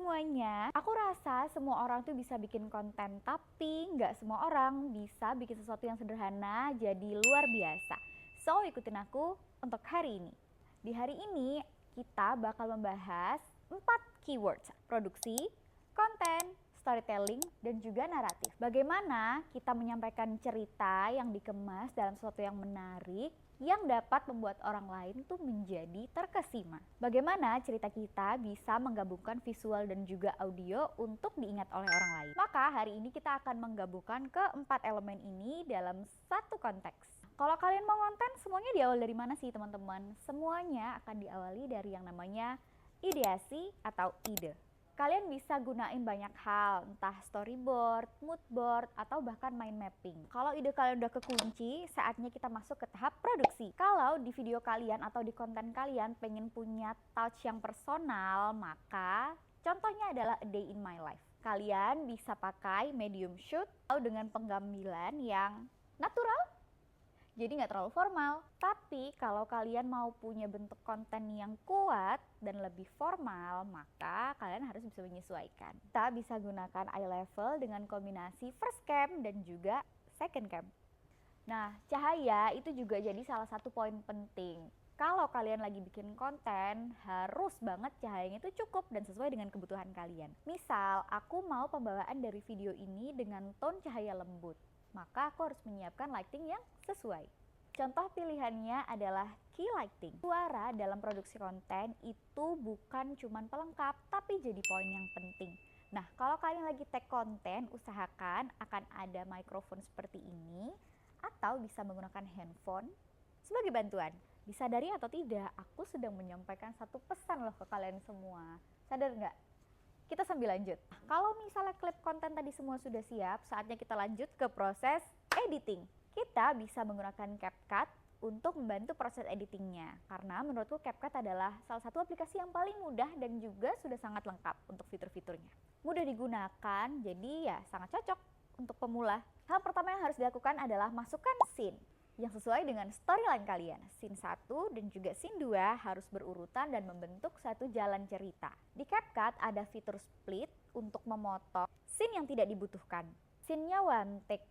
semuanya, aku rasa semua orang tuh bisa bikin konten, tapi nggak semua orang bisa bikin sesuatu yang sederhana jadi luar biasa. So, ikutin aku untuk hari ini. Di hari ini, kita bakal membahas 4 keywords: produksi, konten, storytelling, dan juga naratif. Bagaimana kita menyampaikan cerita yang dikemas dalam sesuatu yang menarik, yang dapat membuat orang lain tuh menjadi terkesima. Bagaimana cerita kita bisa menggabungkan visual dan juga audio untuk diingat oleh orang lain. Maka hari ini kita akan menggabungkan keempat elemen ini dalam satu konteks. Kalau kalian mau konten, semuanya diawali dari mana sih teman-teman? Semuanya akan diawali dari yang namanya ideasi atau ide. Kalian bisa gunain banyak hal, entah storyboard, mood board, atau bahkan mind mapping. Kalau ide kalian udah kekunci, saatnya kita masuk ke tahap produksi. Kalau di video kalian atau di konten kalian pengen punya touch yang personal, maka contohnya adalah A Day in My Life. Kalian bisa pakai medium shoot atau dengan penggambilan yang natural, jadi nggak terlalu formal. Tapi kalau kalian mau punya bentuk konten yang kuat dan lebih formal, maka kalian harus bisa menyesuaikan. Kita bisa gunakan eye level dengan kombinasi first cam dan juga second cam. Nah, cahaya itu juga jadi salah satu poin penting. Kalau kalian lagi bikin konten, harus banget cahayanya itu cukup dan sesuai dengan kebutuhan kalian. Misal, aku mau pembawaan dari video ini dengan tone cahaya lembut, maka aku harus menyiapkan lighting yang sesuai. Contoh pilihannya adalah key lighting. Suara dalam produksi konten itu bukan cuma pelengkap, tapi jadi poin yang penting. Nah, kalau kalian lagi take konten, usahakan akan ada mikrofon seperti ini, atau bisa menggunakan handphone sebagai bantuan. Disadari atau tidak, aku sedang menyampaikan satu pesan loh ke kalian semua. Sadar nggak? Kita sambil lanjut. Kalau misalnya klip konten tadi semua sudah siap, saatnya kita lanjut ke proses editing. Kita bisa menggunakan CapCut untuk membantu proses editingnya. Karena menurutku CapCut adalah salah satu aplikasi yang paling mudah dan juga sudah sangat lengkap untuk fitur-fiturnya. Mudah digunakan, jadi ya sangat cocok untuk pemula. Hal pertama yang harus dilakukan adalah masukkan scene yang sesuai dengan storyline kalian. Scene 1 dan juga scene 2 harus berurutan dan membentuk satu jalan cerita. Di CapCut ada fitur split untuk memotong scene yang tidak dibutuhkan. Scene-nya one take,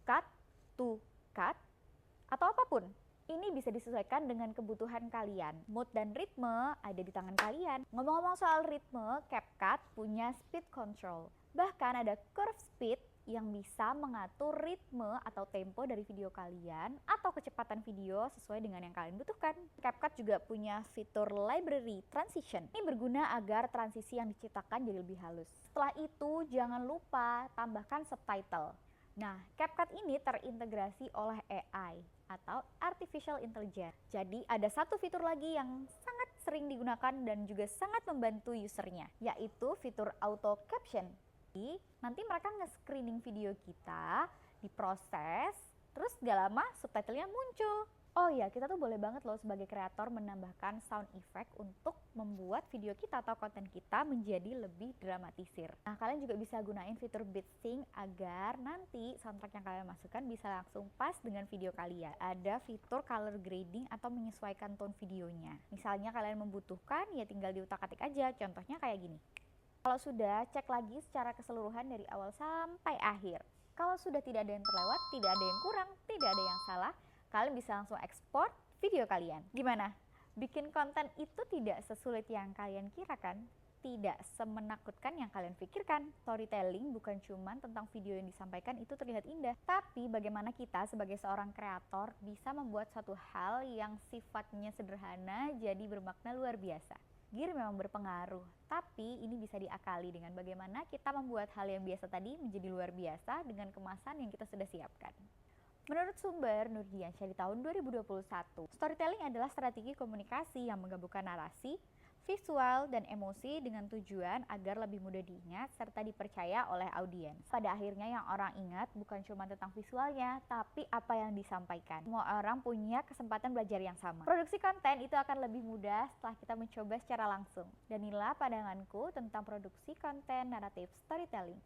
cut, to cut, atau apapun. Ini bisa disesuaikan dengan kebutuhan kalian. Mood dan ritme ada di tangan kalian. Ngomong-ngomong soal ritme, CapCut punya speed control. Bahkan ada curve speed yang bisa mengatur ritme atau tempo dari video kalian atau kecepatan video sesuai dengan yang kalian butuhkan. CapCut juga punya fitur library transition. Ini berguna agar transisi yang diciptakan jadi lebih halus. Setelah itu, jangan lupa tambahkan subtitle. Nah, CapCut ini terintegrasi oleh AI atau Artificial Intelligence. Jadi ada satu fitur lagi yang sangat sering digunakan dan juga sangat membantu usernya, yaitu fitur auto caption. Nanti mereka nge-screening video kita, diproses, terus gak lama subtitlenya muncul. Oh ya, kita tuh boleh banget loh sebagai kreator menambahkan sound effect untuk membuat video kita atau konten kita menjadi lebih dramatisir. Nah, kalian juga bisa gunain fitur beat sync agar nanti soundtrack yang kalian masukkan bisa langsung pas dengan video kalian. Ada fitur color grading atau menyesuaikan tone videonya. Misalnya kalian membutuhkan, ya tinggal diutak-atik aja. Contohnya kayak gini. Kalau sudah, cek lagi secara keseluruhan dari awal sampai akhir. Kalau sudah tidak ada yang terlewat, tidak ada yang kurang, tidak ada yang salah, kalian bisa langsung ekspor video kalian. Gimana? Bikin konten itu tidak sesulit yang kalian kira kan? Tidak semenakutkan yang kalian pikirkan. Storytelling bukan cuma tentang video yang disampaikan itu terlihat indah, tapi bagaimana kita sebagai seorang kreator bisa membuat suatu hal yang sifatnya sederhana jadi bermakna luar biasa. Gear memang berpengaruh, tapi ini bisa diakali dengan bagaimana kita membuat hal yang biasa tadi menjadi luar biasa dengan kemasan yang kita sudah siapkan. Menurut sumber Nurdiansyah di tahun 2021, storytelling adalah strategi komunikasi yang menggabungkan narasi, visual, dan emosi dengan tujuan agar lebih mudah diingat serta dipercaya oleh audiens. Pada akhirnya yang orang ingat bukan cuma tentang visualnya, tapi apa yang disampaikan. Semua orang punya kesempatan belajar yang sama. Produksi konten itu akan lebih mudah setelah kita mencoba secara langsung. Dan inilah pandanganku tentang produksi konten naratif storytelling.